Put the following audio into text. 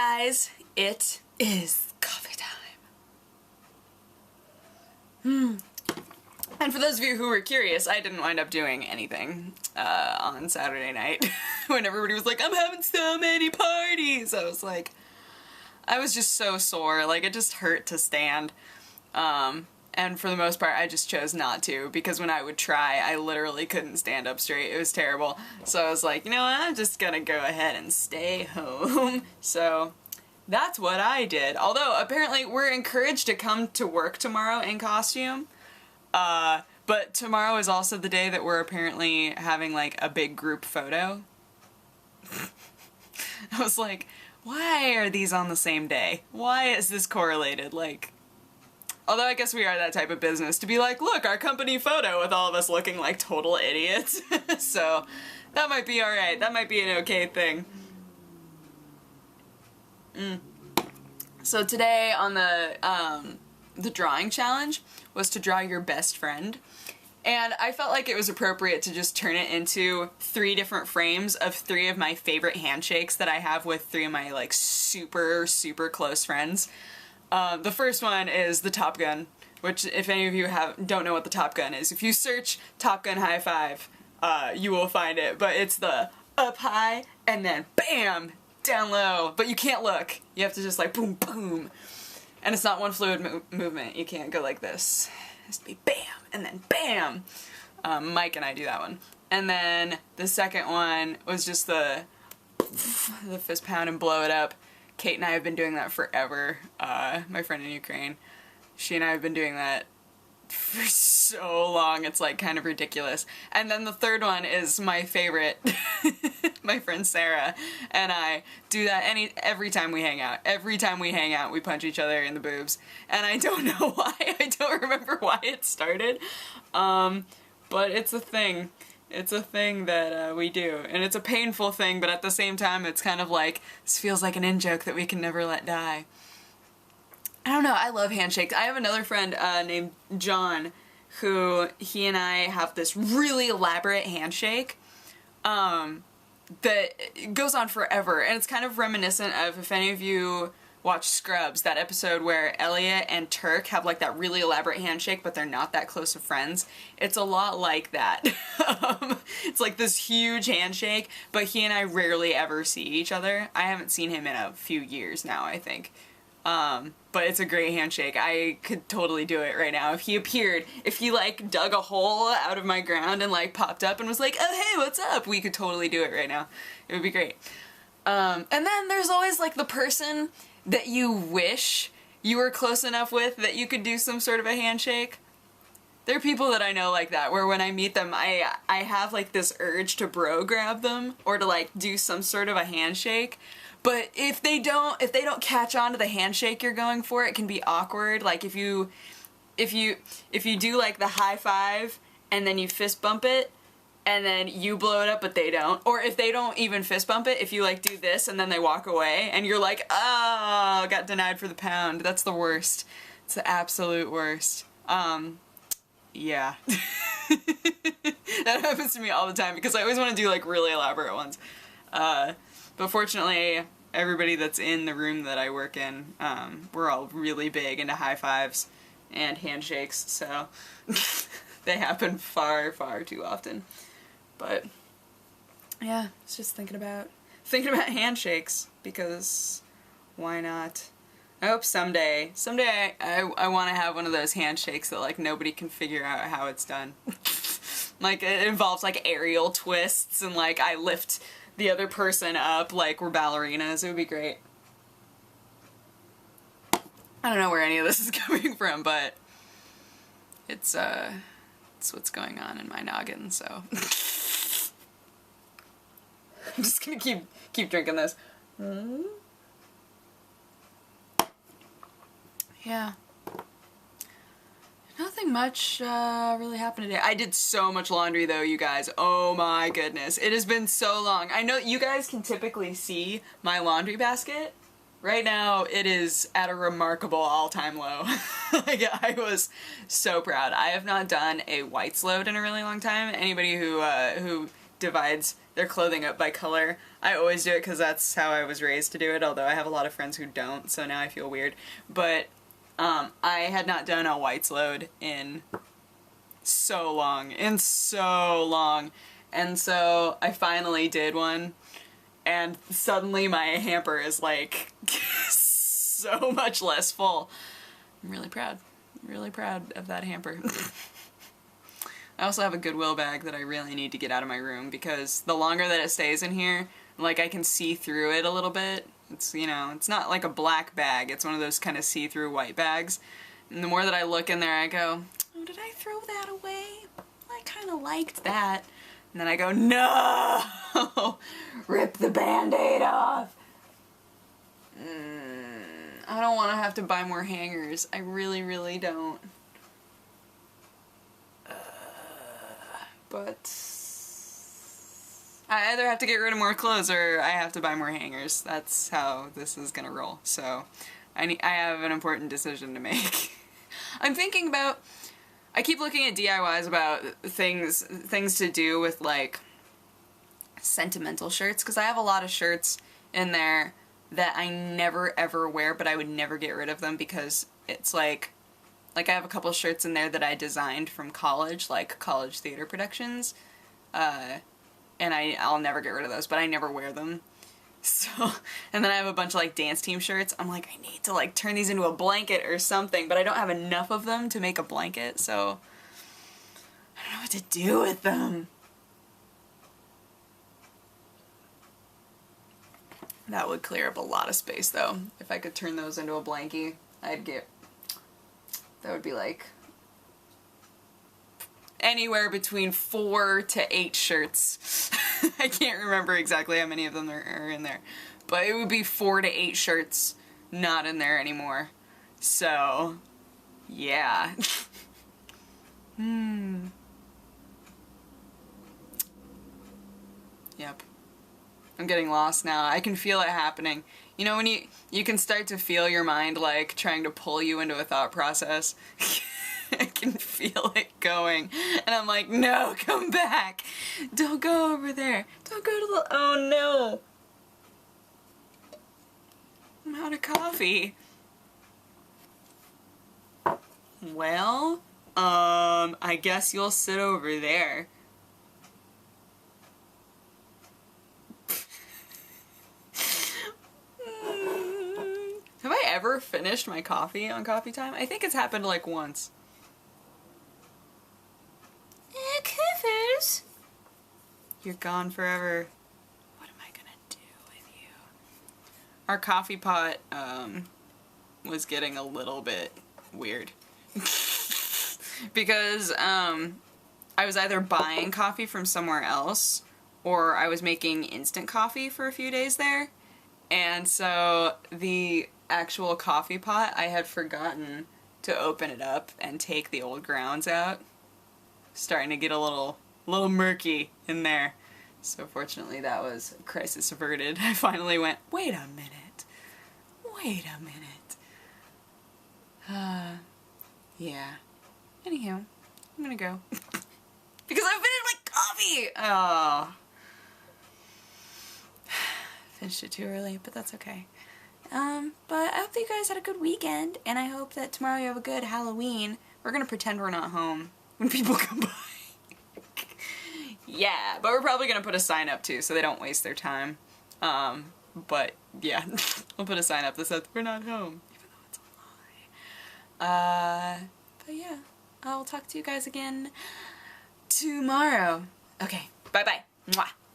guys, it is coffee time. And for those of you who were curious, I didn't wind up doing anything on Saturday night when everybody was like, I'm having so many parties. I was like, I was just so sore, like it just hurt to stand. And for the most part, I just chose not to, because when I would try, I literally couldn't stand up straight. It was terrible. So I was like, you know what, I'm just gonna go ahead and stay home. So that's what I did. Although, apparently, we're encouraged to come to work tomorrow in costume. But tomorrow is also the day that we're apparently having, like, a big group photo. I was like, why are these on the same day? Why is this correlated? Like, although I guess we are that type of business to be like, look, our company photo with all of us looking like total idiots. So that might be alright. That might be an okay thing. So today on the drawing challenge was to draw your best friend. And I felt like it was appropriate to just turn it into 3 different frames of 3 of my favorite handshakes that I have with 3 of my, like, super, super close friends. The first one is the Top Gun, which if any of you don't know what the Top Gun is, if you search Top Gun high five, you will find it. But it's the up high and then bam, down low. But you can't look. You have to just like boom, boom. And it's not one fluid movement. You can't go like this. It has to be bam and then bam. Mike and I do that one. And then the second one was just the fist pound and blow it up. Kate and I have been doing that forever. My friend in Ukraine. She and I have been doing that for so long, it's like kind of ridiculous. And then the third one is my favorite. My friend Sarah and I do that every time we hang out. Every time we hang out, we punch each other in the boobs. And I don't know why. I don't remember why it started. But it's a thing. It's a thing that we do, and it's a painful thing, but at the same time it's kind of like, this feels like an in-joke that we can never let die. I don't know, I love handshakes. I have another friend named John, who he and I have this really elaborate handshake that goes on forever, and it's kind of reminiscent of, if any of you watch Scrubs, that episode where Elliot and Turk have like that really elaborate handshake, but they're not that close of friends. It's a lot like that. It's like this huge handshake, but he and I rarely ever see each other. I haven't seen him in a few years now, I think. But it's a great handshake. I could totally do it right now. If he appeared, if he like dug a hole out of my ground and like popped up and was like, oh hey, what's up? We could totally do it right now. It would be great. And then there's always like the person that you wish you were close enough with that you could do some sort of a handshake. There are people that I know like that, where when I meet them, I have like this urge to bro grab them or to like do some sort of a handshake. But if they don't catch on to the handshake you're going for, it can be awkward. Like if you do like the high five and then you fist bump it, and then you blow it up but they don't, or if they don't even fist bump it, if you like do this and then they walk away and you're like, oh, got denied for the pound. That's the worst. It's the absolute worst. Yeah. That happens to me all the time because I always want to do like really elaborate ones. But fortunately, everybody that's in the room that I work in, we're all really big into high fives and handshakes, so they happen far, far too often. But yeah, it's just thinking about handshakes, because why not? I hope someday I want to have one of those handshakes that like nobody can figure out how it's done. Like it involves like aerial twists and like I lift the other person up like we're ballerinas. It would be great. I don't know where any of this is coming from, but it's what's going on in my noggin, so I'm just gonna keep drinking this. Yeah. Nothing much really happened today. I did so much laundry though, you guys. Oh my goodness. It has been so long. I know you guys can typically see my laundry basket. Right now, it is at a remarkable all-time low. Like, I was so proud. I have not done a whites load in a really long time. Anybody who divides their clothing up by color. I always do it because that's how I was raised to do it, although I have a lot of friends who don't, so now I feel weird. But I had not done a whites load in so long, and so I finally did one, and suddenly my hamper is like so much less full. I'm really proud of that hamper. I also have a Goodwill bag that I really need to get out of my room because the longer that it stays in here, like I can see through it a little bit. It's, you know, it's not like a black bag, it's one of those kind of see-through white bags. And the more that I look in there, I go, oh, did I throw that away? I kind of liked that. And then I go, no! Rip the Band-Aid off! I don't want to have to buy more hangers. I really, really don't. But I either have to get rid of more clothes or I have to buy more hangers. That's how this is gonna roll. So I have an important decision to make. I'm thinking about, I keep looking at DIYs about things to do with like sentimental shirts, because I have a lot of shirts in there that I never ever wear, but I would never get rid of them because it's like I have a couple shirts in there that I designed from college, like college theater productions, and I'll never get rid of those, but I never wear them. So, and then I have a bunch of like dance team shirts. I'm like, I need to like turn these into a blanket or something, but I don't have enough of them to make a blanket, so I don't know what to do with them. That would clear up a lot of space though. If I could turn those into a blankie, that would be like anywhere between 4 to 8 shirts. I can't remember exactly how many of them are in there, but it would be 4 to 8 shirts not in there anymore. So, yeah. Yep. I'm getting lost now. I can feel it happening. You know when you can start to feel your mind like trying to pull you into a thought process? I can feel it going. And I'm like, no, come back. Don't go over there. Don't go to the, oh no. I'm out of coffee. Well, I guess you'll sit over there. Have I ever finished my coffee on coffee time? I think it's happened like once. COFFEH! You're gone forever. What am I gonna do with you? Our coffee pot, was getting a little bit weird. Because, I was either buying coffee from somewhere else, or I was making instant coffee for a few days there. And so the actual coffee pot, I had forgotten to open it up and take the old grounds out. Starting to get a little murky in there. So fortunately that was crisis averted. I finally went, wait a minute. Wait a minute. Yeah. Anywho, I'm gonna go. Because I finished my coffee! Oh. Finished it too early, but that's okay. But I hope that you guys had a good weekend, and I hope that tomorrow you have a good Halloween. We're gonna pretend we're not home when people come by. Yeah, but we're probably gonna put a sign up too, so they don't waste their time. But yeah, we'll put a sign up that says we're not home, even though it's a lie. But yeah, I'll talk to you guys again tomorrow. Okay, bye-bye. Mwah.